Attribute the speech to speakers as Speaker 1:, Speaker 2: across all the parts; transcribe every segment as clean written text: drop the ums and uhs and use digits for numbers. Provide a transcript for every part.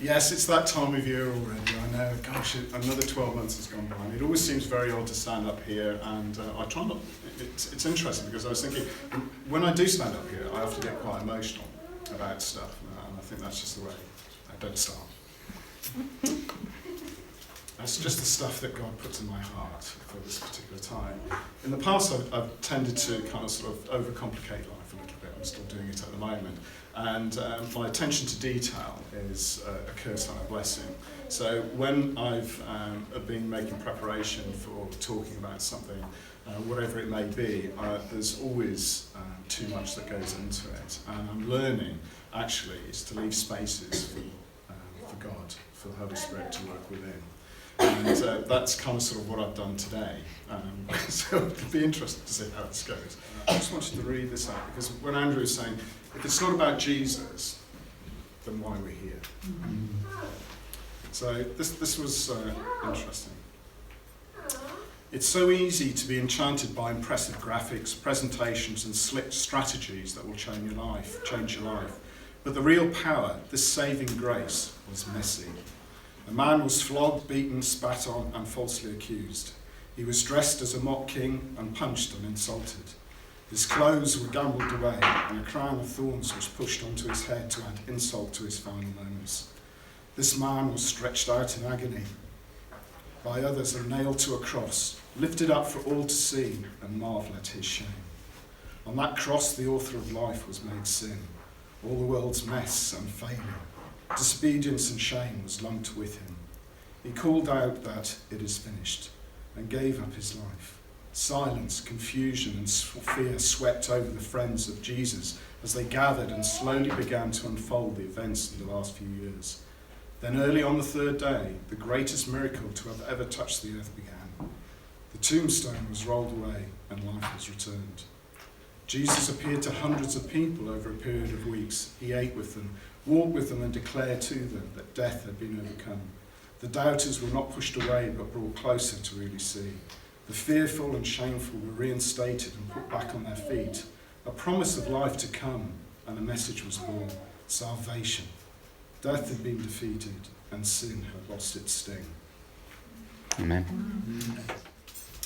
Speaker 1: Yes, it's that time of year already. I know, gosh, another 12 months has gone by. It always seems very odd to stand up here, and I try not. It's interesting because I was thinking, when I do stand up here, I often get quite emotional about stuff, and I think that's just the way. Don't start. That's just the stuff that God puts in my heart for this particular time. In the past, I've tended to kind of sort of overcomplicate life a little bit. I'm still doing it at the moment. And my attention to detail is a curse and a blessing. So when I've been making preparation for talking about something, whatever it may be, there's always too much that goes into it. And I'm learning, actually, is to leave spaces for God, for the Holy Spirit to work within. And that's kind of sort of what I've done today. So it'll be interesting to see how this goes. I just wanted to read this out, because when Andrew was saying, if it's not about Jesus, then why are we here? So this was interesting. It's so easy to be enchanted by impressive graphics, presentations, and slick strategies that will change your life. But the real power, this saving grace, was messy. A man was flogged, beaten, spat on, and falsely accused. He was dressed as a mock king and punched and insulted. His clothes were gambled away, and a crown of thorns was pushed onto his head to add insult to his final moments. This man was stretched out in agony by others and nailed to a cross, lifted up for all to see and marvel at his shame. On that cross, the author of life was made sin. All the world's mess and failure, disobedience and shame was lumped with him. He called out that it is finished and gave up his life. Silence, confusion and fear swept over the friends of Jesus as they gathered and slowly began to unfold the events of the last few years. Then early on the third day, the greatest miracle to have ever touched the earth began. The tombstone was rolled away and life was returned. Jesus appeared to hundreds of people over a period of weeks. He ate with them, walked with them, and declared to them that death had been overcome. The doubters were not pushed away but brought closer to really see. The fearful and shameful were reinstated and put back on their feet. A promise of life to come, and a message was born: salvation. Death had been defeated, and sin had lost its sting.
Speaker 2: Amen.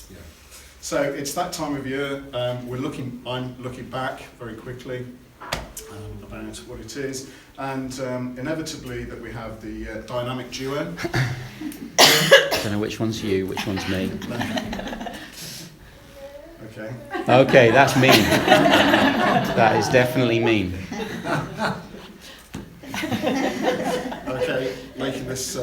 Speaker 1: Yeah. So it's that time of year. I'm looking back very quickly about what it is, and inevitably that we have the dynamic duo.
Speaker 2: I don't know which one's you, which one's me.
Speaker 1: Okay.
Speaker 2: Okay, that's mean. That is definitely mean.
Speaker 1: Okay, making this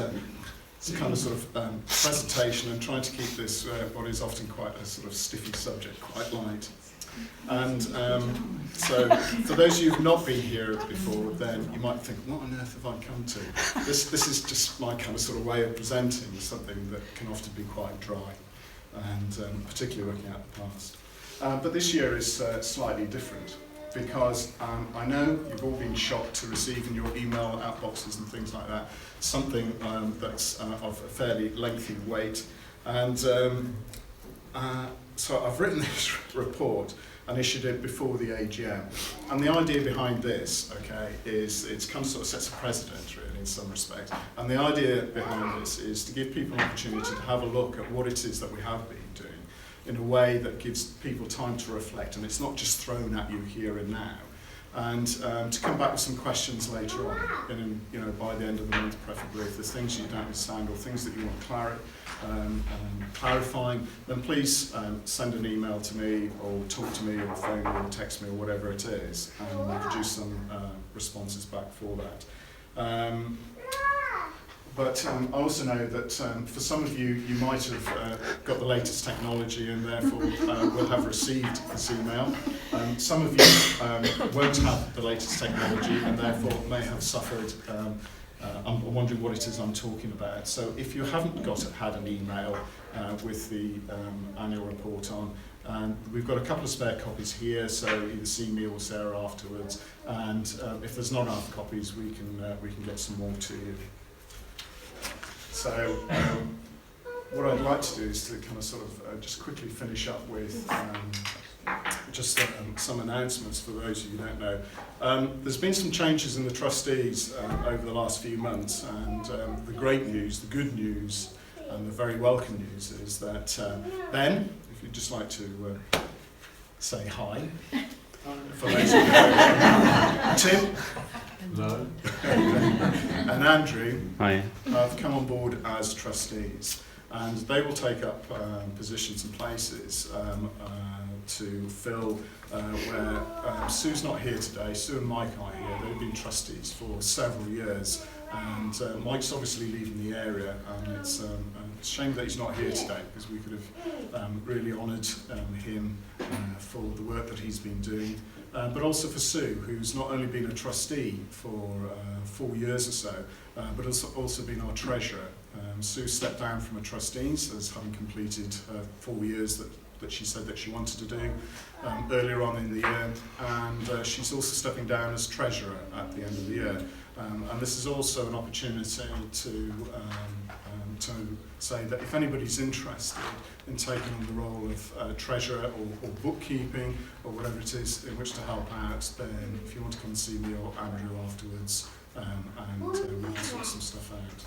Speaker 1: kind of sort of presentation and trying to keep this what is often quite a sort of stiffy subject quite light. And so for those of you who've not been here before, then you might think, what on earth have I come to? This is just my kind of sort of way of presenting something that can often be quite dry, and particularly looking at the past. But this year is slightly different, because I know you've all been shocked to receive in your email outboxes and things like that something that's of a fairly lengthy weight. And so I've written this report and issued it before the AGM. And the idea behind this, okay, is it's kind of sort of sets a precedent really in some respects. And the idea behind this is to give people an opportunity to have a look at what it is that we have been doing in a way that gives people time to reflect, and it's not just thrown at you here and now. And to come back with some questions later on, and by the end of the month preferably, if there's things you don't understand or things that you want clarifying, then please send an email to me or talk to me or phone me or text me or whatever it is, and we'll produce some responses back for that. But I also know that for some of you, you might have got the latest technology and therefore will have received this email. Some of you won't have the latest technology and therefore may have suffered. I'm wondering what it is I'm talking about. So if you haven't had an email with the annual report on, we've got a couple of spare copies here, so either see me or Sarah afterwards. And if there's not enough copies, we can get some more to you. So what I'd like to do is to kind of sort of just quickly finish up with just some announcements for those of you who don't know. There's been some changes in the trustees over the last few months, and the great news, the good news, and the very welcome news is that Ben, if you'd just like to say hi, for those of you Tim,
Speaker 3: No.
Speaker 1: and Andrew
Speaker 2: Hi.
Speaker 1: have come on board as trustees, and they will take up positions and places to fill where Sue's not here today. Sue and Mike aren't here. They've been trustees for several years, and Mike's obviously leaving the area, and it's a shame that he's not here today, because we could have really honoured him for the work that he's been doing. But also for Sue, who's not only been a trustee for 4 years or so, but has also been our treasurer. Sue stepped down from a trustee, as having completed her 4 years that she said that she wanted to do earlier on in the year, and she's also stepping down as treasurer at the end of the year. And this is also an opportunity to say that if anybody's interested in taking on the role of treasurer or bookkeeping or whatever it is in which to help out, then if you want to come and see me or Andrew afterwards, and we can sort some stuff out.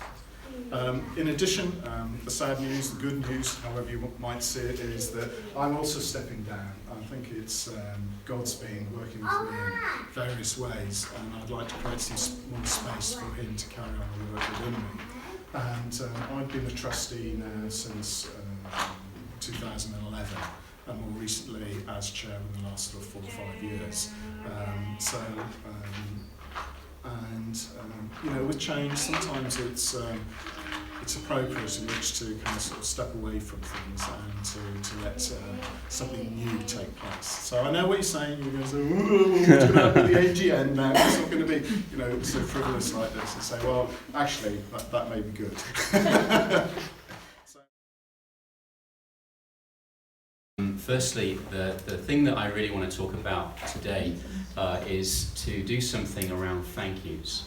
Speaker 1: In addition, the sad news, the good news, however you might see it, is that I'm also stepping down. I think it's God's been working with me in various ways, and I'd like to create some more space for him to carry on the work within me. And I've been a trustee now since 2011, and more recently as chair in the last sort of 4 or 5 years. You know, with change, sometimes it's appropriate in which to kind of sort of step away from things and to let something new take place. So I know what you're saying. You're going to say, "Ooh, what's going to happen with the AGM now? It's not going to be, you know, so frivolous like this." And say, well, actually, that may be good.
Speaker 4: Firstly, the thing that I really want to talk about today is to do something around thank yous.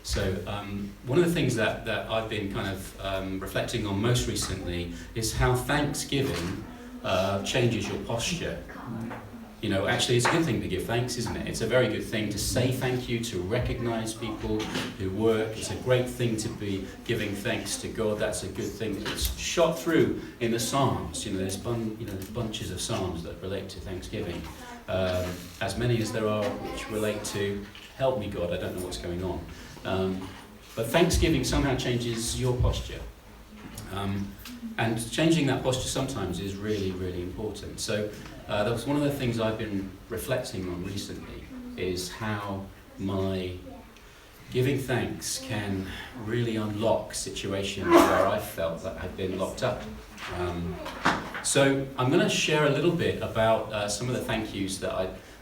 Speaker 4: So one of the things that I've been kind of reflecting on most recently is how Thanksgiving changes your posture. You know, actually it's a good thing to give thanks, isn't it? It's a very good thing to say thank you, to recognise people who work. It's a great thing to be giving thanks to God. That's a good thing. It's shot through in the Psalms. You know, there's bunches of Psalms that relate to Thanksgiving. As many as there are which relate to, help me God, I don't know what's going on. But Thanksgiving somehow changes your posture. And changing that posture sometimes is really, really important. So that was one of the things I've been reflecting on recently, is how my giving thanks can really unlock situations where I felt that I'd been locked up. So I'm going to share a little bit about some of the thank yous that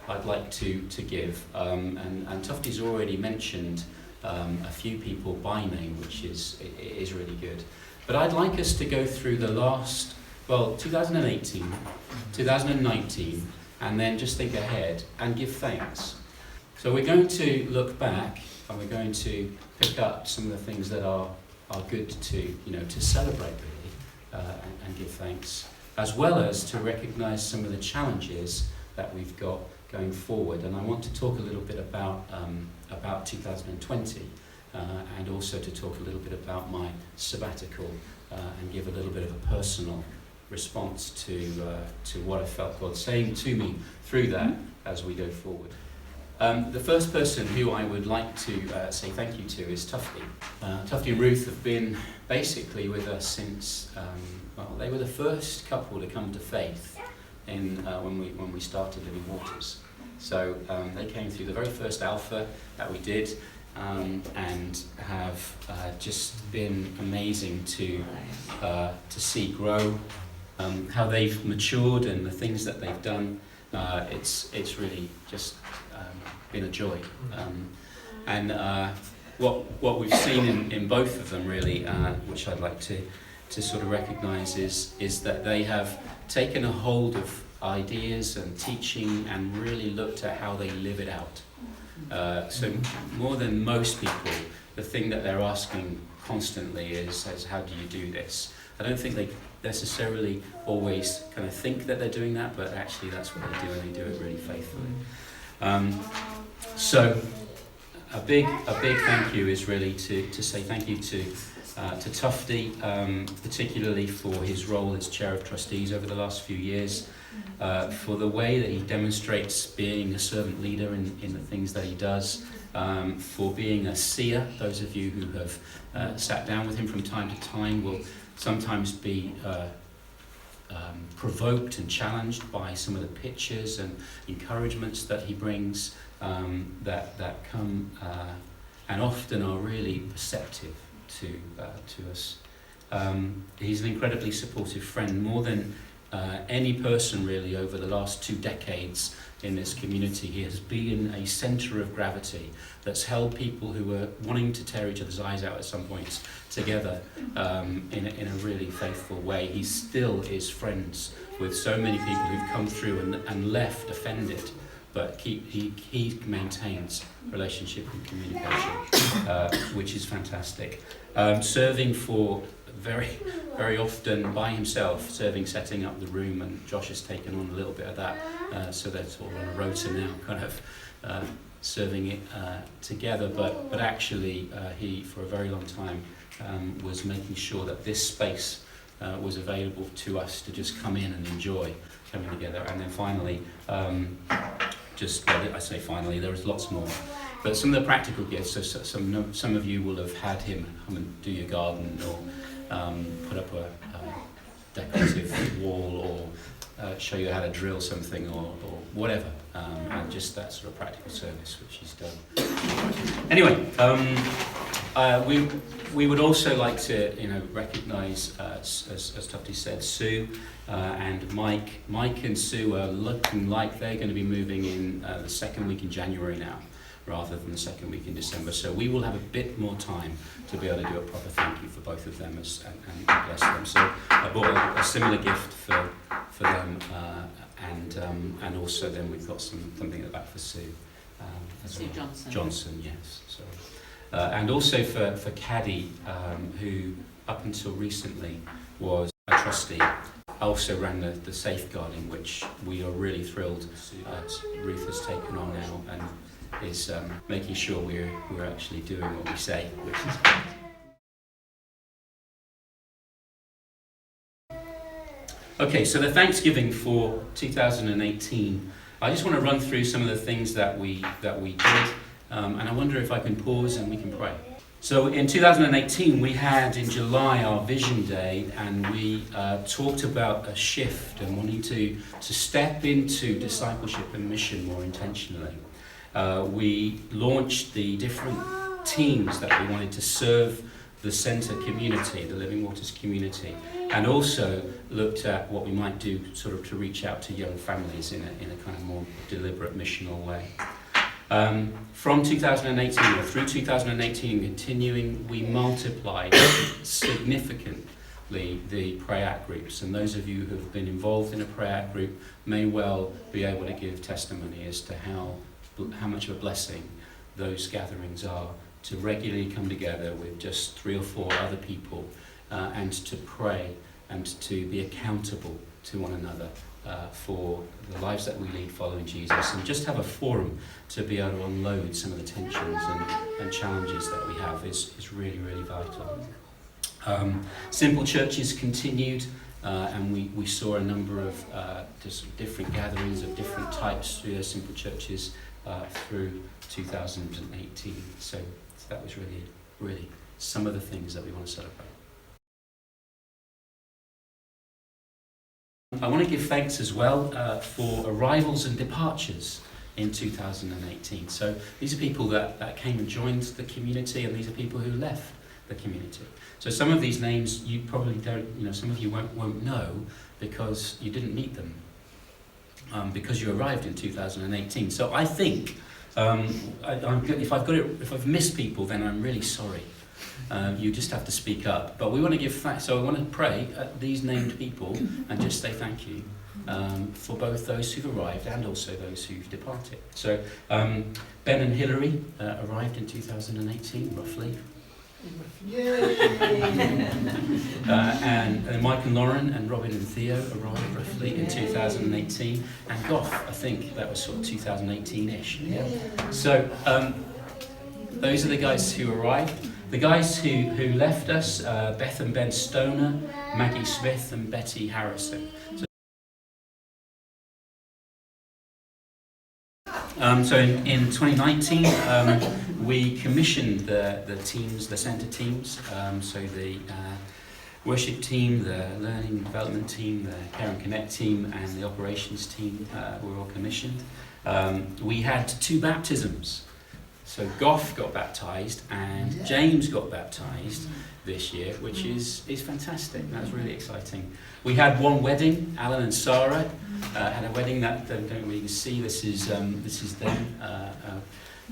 Speaker 4: I'd like to give. And Tufty's already mentioned a few people by name, which is really good. But I'd like us to go through the last, 2018, 2019, and then just think ahead and give thanks. So we're going to look back, and we're going to pick up some of the things that are good to celebrate really, and give thanks, as well as to recognise some of the challenges that we've got going forward. And I want to talk a little bit about 2020, and also to talk a little bit about my sabbatical, and give a little bit of a personal response to what I felt God saying to me through that as we go forward. The first person who I would like to say thank you to is Tufty. Tufty and Ruth have been basically with us since, they were the first couple to come to faith when we started Living Waters. So they came through the very first Alpha that we did, and have just been amazing to see grow, how they've matured and the things that they've done. It's really just been a joy. And what we've seen in both of them really, which I'd like to sort of recognise, is that they have taken a hold of ideas and teaching and really looked at how they live it out. So more than most people, the thing that they're asking constantly is how do you do this? I don't think necessarily always kind of think that they're doing that, but actually that's what they do, and they do it really faithfully. So a big thank you is really to say thank you to Tufty, particularly for his role as Chair of Trustees over the last few years, for the way that he demonstrates being a servant leader in the things that he does, for being a seer. Those of you who have sat down with him from time to time will sometimes be provoked and challenged by some of the pictures and encouragements that he brings, that come and often are really perceptive to us. He's an incredibly supportive friend, more than any person really over the last 2 decades in this community. He has been a centre of gravity that's held people who were wanting to tear each other's eyes out at some points together in a really faithful way. He still is friends with so many people who've come through and left offended, but he maintains relationship and communication, which is fantastic. Serving for very often by himself, setting up the room, and Josh has taken on a little bit of that, so they're sort of on a rota now, kind of serving it together, but actually he, for a very long time, was making sure that this space was available to us to just come in and enjoy coming together. And then finally, I say finally, there is lots more. But some of the practical gifts, so some of you will have had him come and do your garden, or put up a decorative wall, or show you how to drill something, or whatever, and just that sort of practical service which he's done. Anyway, we would also like to recognise, as Tufty said, Sue and Mike. Mike and Sue are looking like they're going to be moving in the second week in January now, rather than the second week in December. So we will have a bit more time to be able to do a proper thank you for both of them and bless them. So I bought a similar gift for them, and also then we've got something at the back for Sue.
Speaker 3: Sue
Speaker 4: well.
Speaker 3: Johnson.
Speaker 4: Johnson, yes. Sorry. And also for Caddy, who up until recently was a trustee. I also ran the safeguarding, which we are really thrilled Ruth has taken on now, and is making sure we're actually doing what we say, which is good. Okay, so the Thanksgiving for 2018. I just want to run through some of the things that we did, and I wonder if I can pause and we can pray. So in 2018, we had in July our Vision Day, and we talked about a shift and wanting to step into discipleship and mission more intentionally. We launched the different teams that we wanted to serve the centre community, the Living Waters community, and also looked at what we might do sort of to reach out to young families in a kind of more deliberate missional way. From 2018 or through 2018 and continuing, we multiplied significantly the prayer groups, and those of you who have been involved in a prayer group may well be able to give testimony as to how much of a blessing those gatherings are, to regularly come together with just 3 or 4 other people and to pray and to be accountable to one another for the lives that we lead following Jesus, and just have a forum to be able to unload some of the tensions and challenges that we have is really, really vital. Simple Churches continued, and we saw a number of just different gatherings of different types through those Simple Churches through 2018. So that was really some of the things that we want to celebrate. I want to give thanks as well for arrivals and departures in 2018. So these are people that came and joined the community, and these are people who left the community. So some of these names you probably don't, some of you won't know because you didn't meet them, because you arrived in 2018. So I think if I've missed people, then I'm really sorry. You just have to speak up. But we want to give thanks. So I want to pray at these named people and just say thank you for both those who've arrived and also those who've departed. So Ben and Hilary arrived in 2018, roughly. And Mike and Lauren and Robin and Theo arrived roughly in 2018, and Goff, I think that was sort of 2018-ish. Yeah. So those are the guys who arrived. The guys who left us, Beth and Ben Stoner, Maggie Smith and Betty Harrison. So in 2019, we commissioned the teams, the centre teams, so the worship team, the learning and development team, the Care and Connect team, and the operations team were all commissioned. We had 2 baptisms. So Goff got baptised and James got baptised this year, which is fantastic. That was really exciting. We had 1 wedding. Alan and Sarah had a wedding that don't really see. This is them.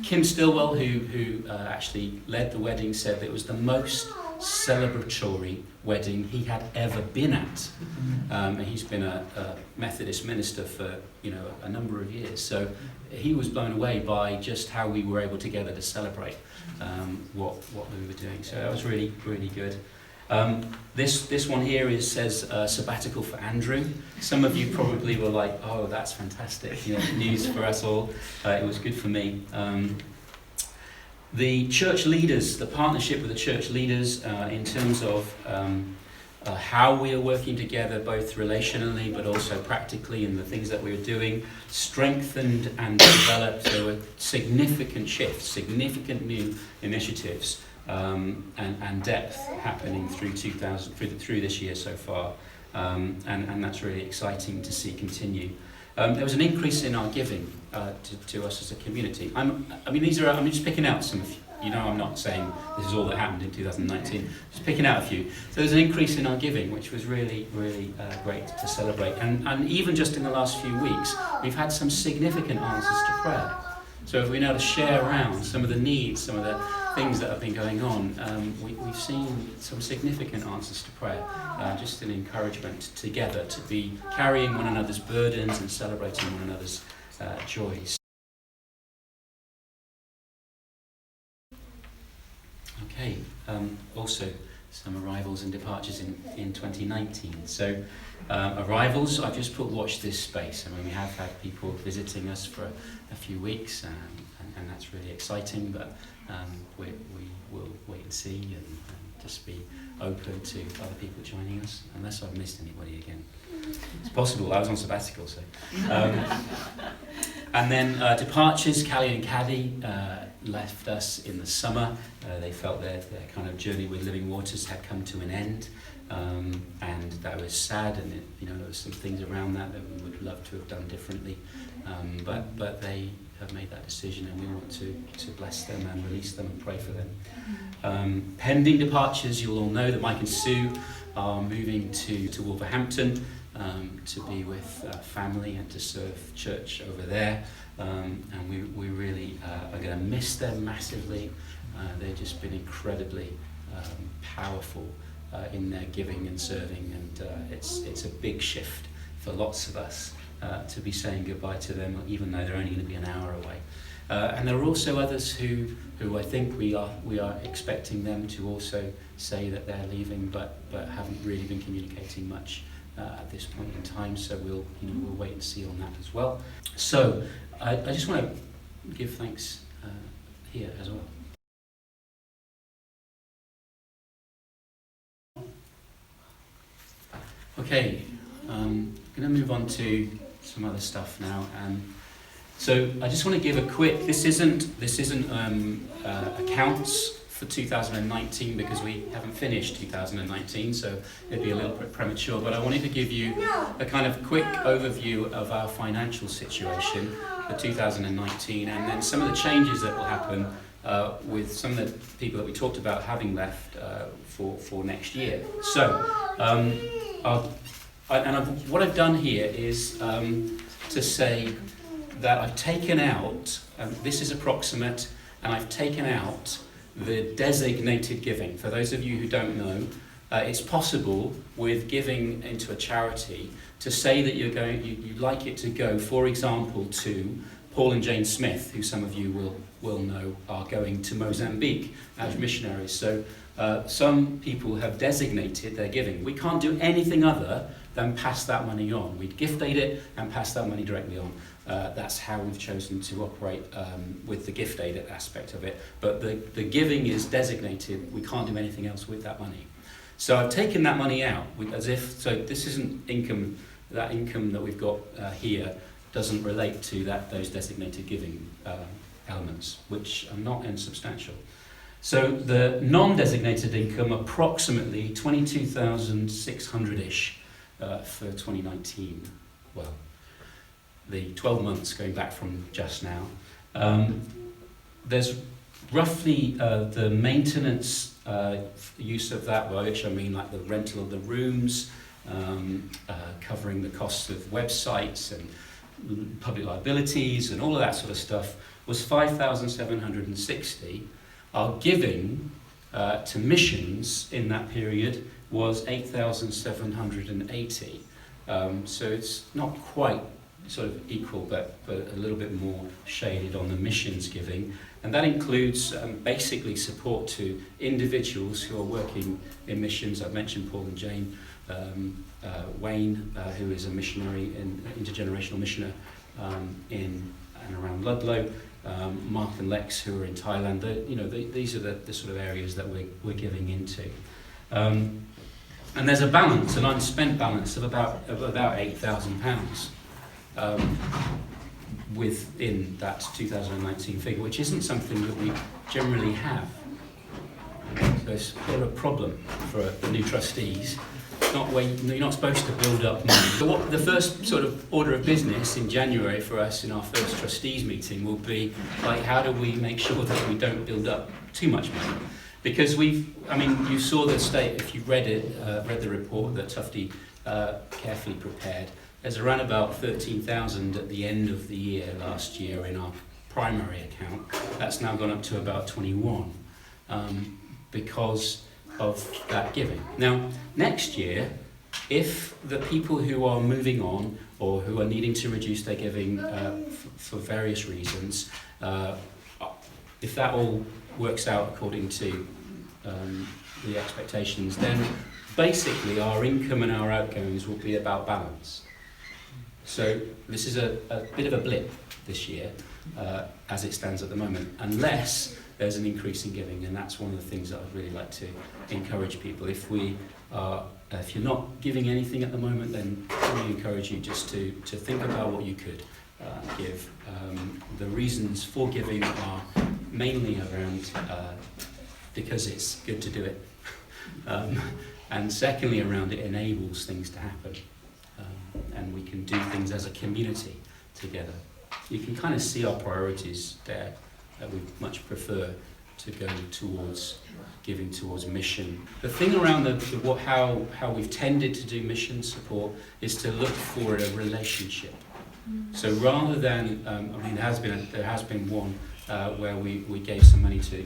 Speaker 4: Kim Stillwell, who actually led the wedding, said that it was the most celebratory wedding he had ever been at. He's been a Methodist minister for a number of years, so he was blown away by just how we were able together to celebrate what we were doing. So that was really, really good. This one here says sabbatical for Andrew. Some of you probably were like, oh, that's fantastic, news for us all. It was good for me. The church leaders, the partnership with the church leaders in terms of how we are working together, both relationally but also practically, in the things that we were doing, strengthened and developed. There were significant shifts, significant new initiatives, and depth happening through this year so far, and that's really exciting to see continue. There was an increase in our giving to us as a community. I'm just picking out some of you. I'm not saying this is all that happened in 2019. Just picking out a few. So there's an increase in our giving, which was really, really great to celebrate. And even just in the last few weeks, we've had some significant answers to prayer. So if we know to share around some of the needs, some of the things that have been going on, we've seen some significant answers to prayer. Just an encouragement together to be carrying one another's burdens and celebrating one another's joys. Okay, also some arrivals and departures in 2019. So arrivals, I've just put watch this space. We have had people visiting us for a few weeks, and that's really exciting, but we will wait and see and just be open to other people joining us, unless I've missed anybody again. It's possible, I was on sabbatical, so. And then departures, Callie and Caddy left us in the summer. They felt their kind of journey with Living Waters had come to an end, and that was sad, and there were some things around that we would love to have done differently, but they have made that decision, and we want to bless them and release them and pray for them. Pending departures, you'll all know that Mike and Sue are moving to Wolverhampton to be with family and to serve church over there, and we really are going to miss them massively. They've just been incredibly powerful in their giving and serving, and it's a big shift for lots of us to be saying goodbye to them, even though they're only going to be an hour away. And there are also others who I think we are expecting them to also say that they're leaving, but haven't really been communicating much at this point in time. So we'll wait and see on that as well. So I just want to give thanks here as well. Okay, I'm going to move on to some other stuff now. So I just want to give a quick. This isn't accounts for 2019 because we haven't finished 2019, so it'd be a little bit premature. But I wanted to give you a kind of quick overview of our financial situation for 2019, and then some of the changes that will happen with some of the people that we talked about having left for next year. So. What I've done here is to say that I've taken out, this is approximate, and I've taken out the designated giving. For those of you who don't know, it's possible with giving into a charity to say that you'd like it to go, for example, to Paul and Jane Smith, who some of you will will know, are going to Mozambique as missionaries. So some people have designated their giving. We can't do anything other than pass that money on. We'd gift aid it and pass that money directly on. That's how we've chosen to operate with the gift aid aspect of it. But the giving is designated. We can't do anything else with that money. So I've taken that money out as if, so this isn't income, that income that we've got here doesn't relate to those designated giving elements, which are not insubstantial. So the non-designated income, approximately 22,600-ish for 2019. Well, the 12 months going back from just now. There's roughly the maintenance use of that, by which I mean like the rental of the rooms, covering the costs of websites and public liabilities and all of that sort of stuff, was 5,760. Our giving to missions in that period was 8,780. So it's not quite sort of equal, but a little bit more shaded on the missions giving. And that includes basically support to individuals who are working in missions. I've mentioned Paul and Jane, Wayne, who is a missionary, intergenerational missioner in and around Ludlow, Mark and Lex, who are in Thailand. These are the sort of areas that we're giving into. And there's a balance, an unspent balance of about £8,000 within that 2019 figure, which isn't something that we generally have. So it's a bit of a problem for the new trustees. You're not supposed to build up money. So the first sort of order of business in January for us in our first trustees meeting will be like, how do we make sure that we don't build up too much money? Because you saw the state, if you read the report that Tufty carefully prepared. There's around about 13,000 at the end of the year last year in our primary account. That's now gone up to about 21 because of that giving. Now, next year, if the people who are moving on or who are needing to reduce their giving for various reasons, if that all works out according to the expectations, then basically our income and our outgoings will be about balance. So this is a bit of a blip this year as it stands at the moment, unless there's an increase in giving, and that's one of the things that I'd really like to encourage people. If you're not giving anything at the moment, then I really encourage you just to think about what you could give. The reasons for giving are mainly around because it's good to do it, and secondly around it enables things to happen, and we can do things as a community together. You can kind of see our priorities there, that we much prefer to go towards giving towards mission. The thing around how we've tended to do mission support is to look for a relationship. So rather than, there has been one where we gave some money to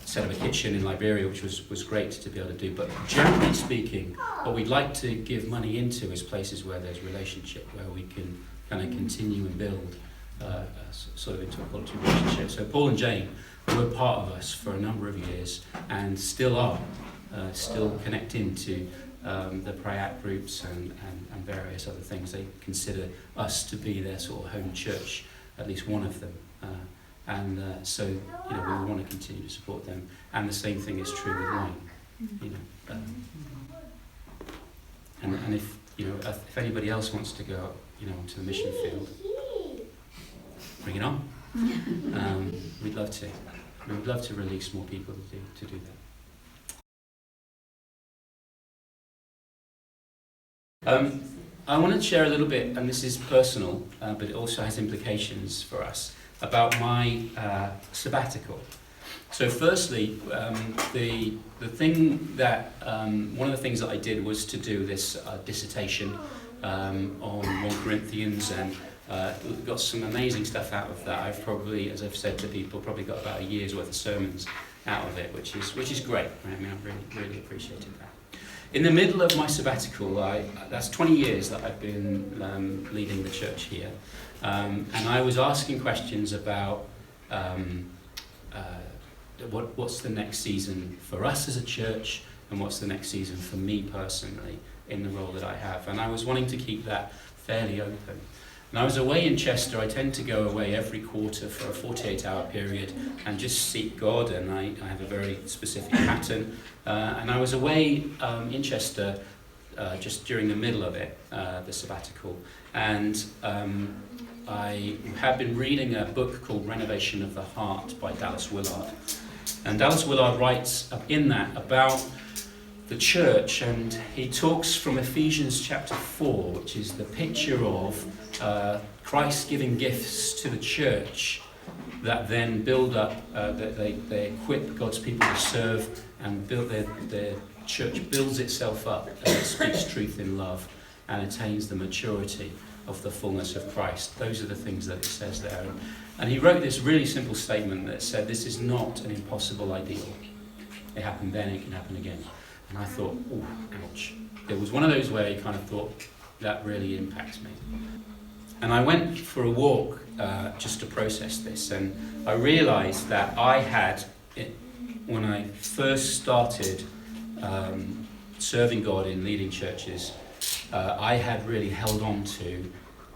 Speaker 4: set up a kitchen in Liberia, which was great to be able to do. But generally speaking, what we'd like to give money into is places where there's relationship, where we can kind of continue and build sort of into a quality relationship. So Paul and Jane were part of us for a number of years and still are, still connect into the Prayak groups and various other things. They consider us to be their sort of home church, at least one of them. So we want to continue to support them. And the same thing is true with Wayne. And if anybody else wants to go onto the mission field, bring it on. We'd love to. We'd love to release more people to do that. I want to share a little bit, and this is personal, but it also has implications for us, about my sabbatical. So firstly, the thing that, one of the things that I did was to do this dissertation on 1 Corinthians, and got some amazing stuff out of that. I've probably, as I've said to people, probably got about a year's worth of sermons out of it, which is great. I mean, I've really appreciated that. in the middle of my sabbatical, that's 20 years that I've been leading the church here, and I was asking questions about what's the next season for us as a church, and what's the next season for me personally in the role that I have. And I was wanting to keep that fairly open. And I was away in Chester. I tend to go away every quarter for a 48-hour period and just seek God, and I have a very specific pattern. And I was away in Chester just during the middle of it, the sabbatical. And I have been reading a book called Renovation of the Heart by Dallas Willard. And Dallas Willard writes in that about the church, and he talks from Ephesians chapter 4, which is the picture of Christ giving gifts to the church that then build up, that they equip God's people to serve, and build their church builds itself up as it speaks truth in love and attains the maturity of the fullness of Christ. Those are the things that it says there. And he wrote this really simple statement that said, this is not an impossible ideal. It happened then, it can happen again. And I thought, oh, ouch. It was one of those where you kind of thought, that really impacts me. And I went for a walk just to process this, and I realised that I had, when I first started serving God in leading churches, I had really held on to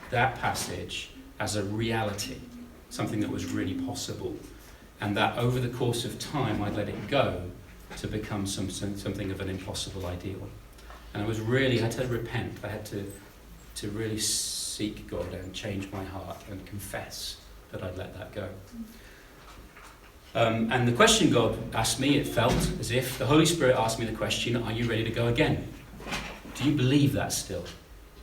Speaker 4: that passage as a reality, something that was really possible, and that over the course of time I'd let it go to become something of an impossible ideal. And I had to repent. I had to really seek God and change my heart and confess that I'd let that go. And the question God asked me, it felt as if the Holy Spirit asked me the question, are you ready to go again? Do you believe that still?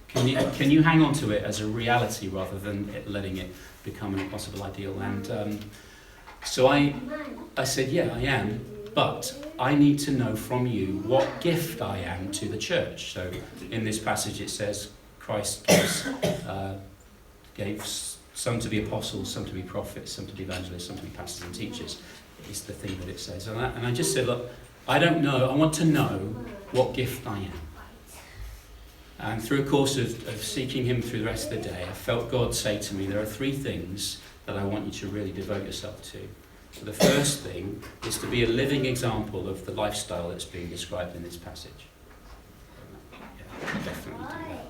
Speaker 4: Can you hang on to it as a reality rather than letting it become an impossible ideal? And so I said, yeah, I am, but I need to know from you what gift I am to the church. So in this passage it says Christ gave some to be apostles, some to be prophets, some to be evangelists, some to be pastors and teachers. It's the thing that it says. And I just said, look, I don't know. I want to know what gift I am. And through a course of seeking him through the rest of the day, I felt God say to me, there are 3 things that I want you to really devote yourself to. So the first thing is to be a living example of the lifestyle that's being described in this passage. Yeah, definitely do that.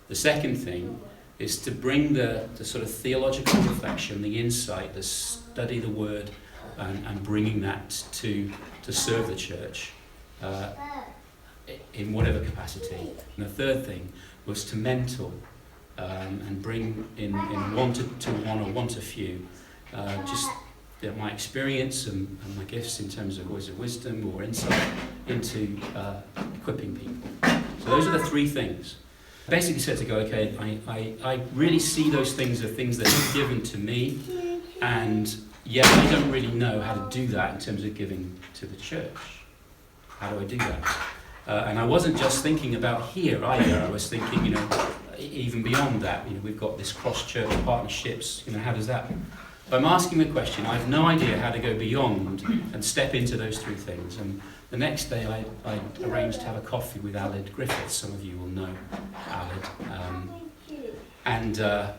Speaker 4: The second thing is to bring the sort of theological reflection, the insight, the study the word, and bringing that to serve the church in whatever capacity. And the third thing was to mentor and bring in 1 to 1 or 1 to few just my experience and my gifts in terms of words of wisdom or insight into equipping people. So those are the 3 things. I basically said to God, okay, I really see those things as things that are given to me, and yet I don't really know how to do that in terms of giving to the church. How do I do that? And I wasn't just thinking about here either. I was thinking, even beyond that. We've got this cross-church partnerships. How does that? But I'm asking the question. I have no idea how to go beyond and step into those 3 things. And the next day, I arranged to have a coffee with Aled Griffiths. Some of you will know Aled. And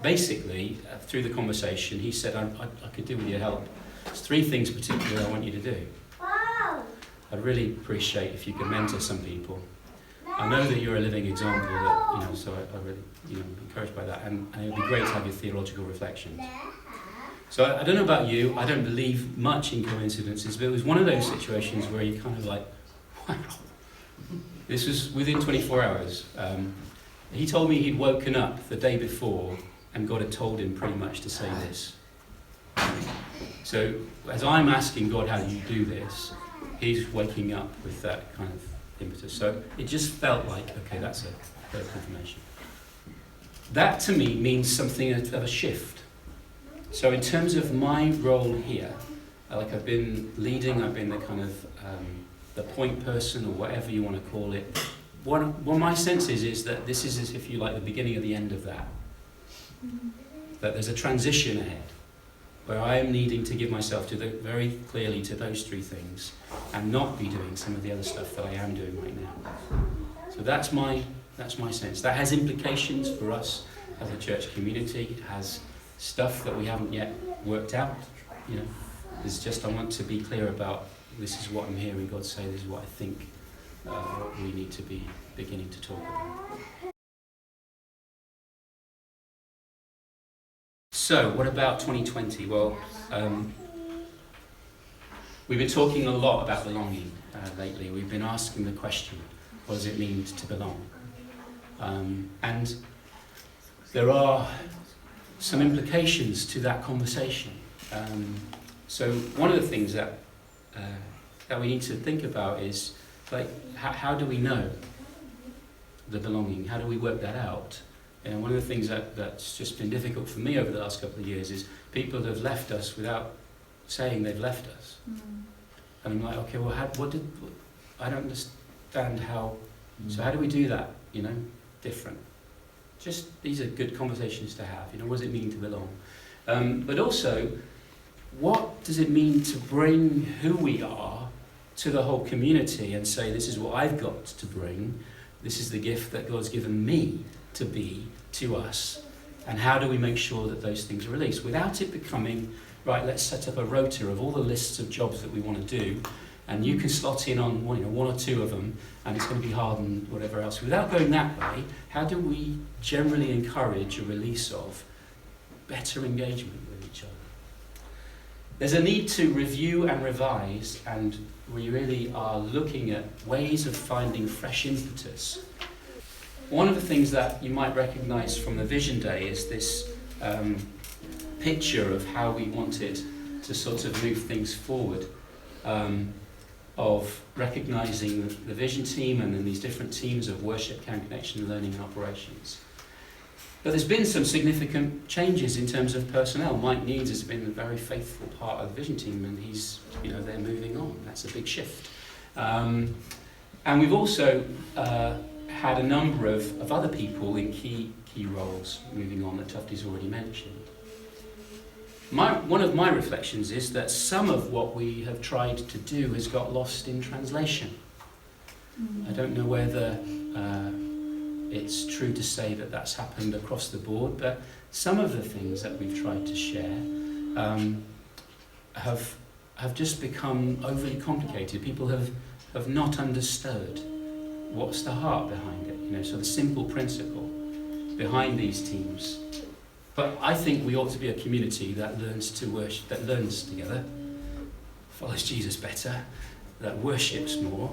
Speaker 4: basically, through the conversation, he said, I could do with your help. There's 3 things particularly I want you to do. I'd really appreciate if you could mentor some people. I know that you're a living example, that, so I really, am encouraged by that, and it would be great to have your theological reflections. So I don't know about you, I don't believe much in coincidences, but it was one of those situations where you kind of like, wow. This was within 24 hours. He told me he'd woken up the day before and God had told him pretty much to say this. So as I'm asking God, how do you do this? He's waking up with that kind of impetus. So it just felt like, okay, that's a confirmation. That to me means something of a shift. So in terms of my role here, like I've been leading, I've been the kind of the point person or whatever you want to call it. What my sense is that this is, if you like, the beginning of the end of that. That there's a transition ahead. where I am needing to give myself very clearly to those three things and not be doing some of the other stuff that I am doing right now. So that's my sense. That has implications for us as a church community. It has stuff that we haven't yet worked out. You know, it's just I want to be clear about this is what I'm hearing God say, this is what I think we need to be beginning to talk about. So, what about 2020? Well, we've been talking a lot about belonging lately. We've been asking the question, what does it mean to belong? And there are some implications to that conversation. So one of the things that we need to think about is, like, how do we know the belonging? How do we work that out? And one of the things that's just been difficult for me over the last couple of years is people have left us without saying they've left us. And I'm like, okay, well, I don't understand how. So how do we do that? You know, different. Just these are good conversations to have. You know, what does it mean to belong? But also, what does it mean to bring who we are to the whole community and say, this is what I've got to bring. This is the gift that God's given me to be to us. And how do we make sure that those things are released without it becoming, right, let's set up a rota of all the lists of jobs that we want to do, and you can slot in on one or two of them, and it's going to be hard and whatever else. Without going that way, how do we generally encourage a release of better engagement with each other? There's a need to review and revise, and we really are looking at ways of finding fresh impetus. One of the things that you might recognise from the Vision Day is this picture of how we wanted to sort of move things forward, of recognising the Vision team and then these different teams of worship, camp connection, learning and operations. But there's been some significant changes in terms of personnel. Mike Needs has been a very faithful part of the Vision team, and he's, they're moving on. That's a big shift. And we've also had a number of other people in key roles moving on that Tufty's already mentioned. One of my reflections is that some of what we have tried to do has got lost in translation. I don't know whether it's true to say that that's happened across the board, but some of the things that we've tried to share have just become overly complicated. People have not understood what's the heart behind it, so the simple principle behind these teams. But I think we ought to be a community that learns to worship, that learns together, follows Jesus better, that worships more,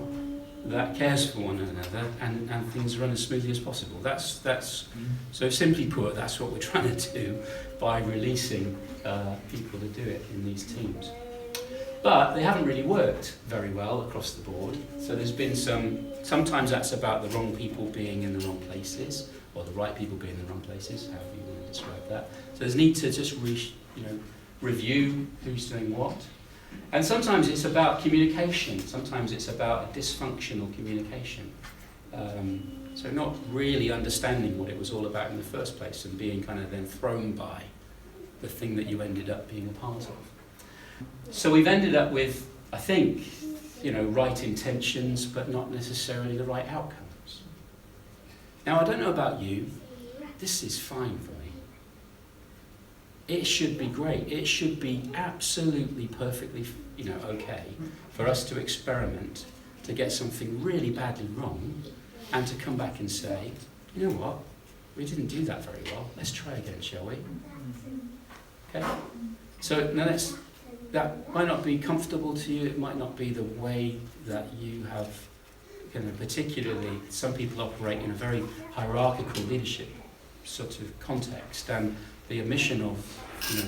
Speaker 4: that cares for one another, and things run as smoothly as possible. That's so simply put, that's what we're trying to do by releasing people to do it in these teams. But they haven't really worked very well across the board. So there's been sometimes that's about the wrong people being in the wrong places, or the right people being in the wrong places, however you want to describe that. So there's need to just review who's doing what. And sometimes it's about communication. Sometimes it's about a dysfunctional communication. So not really understanding what it was all about in the first place and being kind of then thrown by the thing that you ended up being a part of. So we've ended up with, I think, right intentions, but not necessarily the right outcomes. Now, I don't know about you. This is fine for me. It should be great. It should be absolutely perfectly, okay for us to experiment, to get something really badly wrong, and to come back and say, you know what, we didn't do that very well. Let's try again, shall we? Okay. So now that might not be comfortable to you. It might not be the way that you have, particularly some people operate in a very hierarchical leadership sort of context, and the omission of,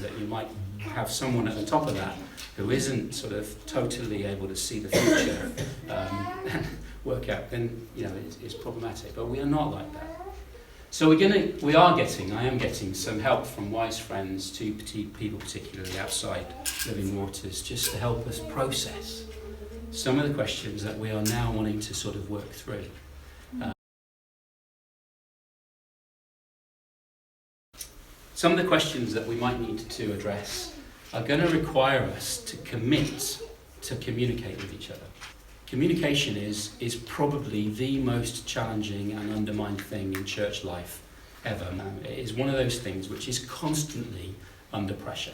Speaker 4: that you might have someone at the top of that who isn't sort of totally able to see the future and work out, then, it's problematic. But we are not like that. So I am getting some help from wise friends, two people particularly outside Living Waters, just to help us process some of the questions that we are now wanting to sort of work through. Some of the questions that we might need to address are going to require us to commit to communicate with each other. Communication is probably the most challenging and undermined thing in church life ever. It is one of those things which is constantly under pressure.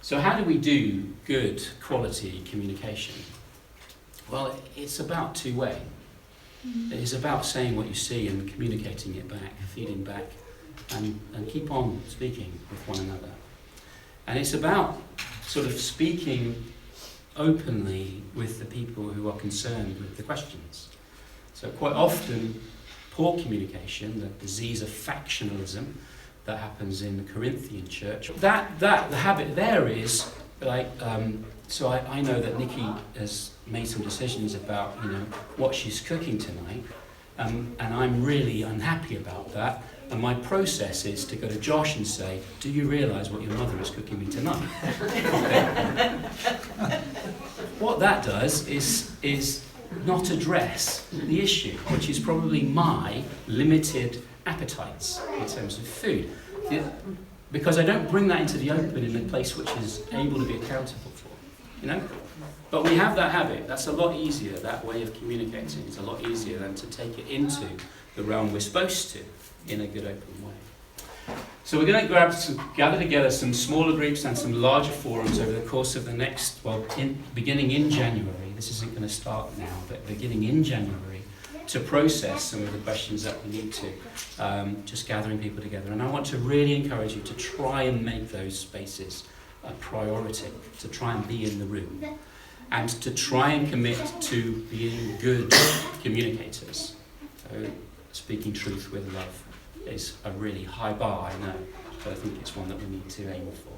Speaker 4: So how do we do good quality communication? Well, it's about two-way. It is about saying what you see and communicating it back, feeding back, and keep on speaking with one another. And it's about sort of speaking openly with the people who are concerned with the questions. So quite often, poor communication, the disease of factionalism that happens in the Corinthian church, the habit there is like, so I know that Nikki has made some decisions about, what she's cooking tonight, and I'm really unhappy about that. And my process is to go to Josh and say, do you realise what your mother is cooking me tonight? What that does is not address the issue, which is probably my limited appetites in terms of food. Because I don't bring that into the open in a place which is able to be accountable for, But we have that habit. That's a lot easier, that way of communicating. It's a lot easier than to take it into the realm we're supposed to in a good open way. So we're going to gather together some smaller groups and some larger forums over the course of the next, beginning in January. This isn't going to start now, but beginning in January, to process some of the questions that we need to, just gathering people together. And I want to really encourage you to try and make those spaces a priority, to try and be in the room, and to try and commit to being good communicators. So speaking truth with love is a really high bar, I know, but I think it's one that we need to aim for.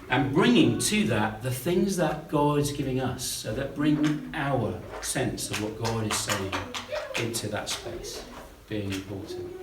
Speaker 4: And bringing to that the things that God is giving us, so that bring our sense of what God is saying into that space, being important.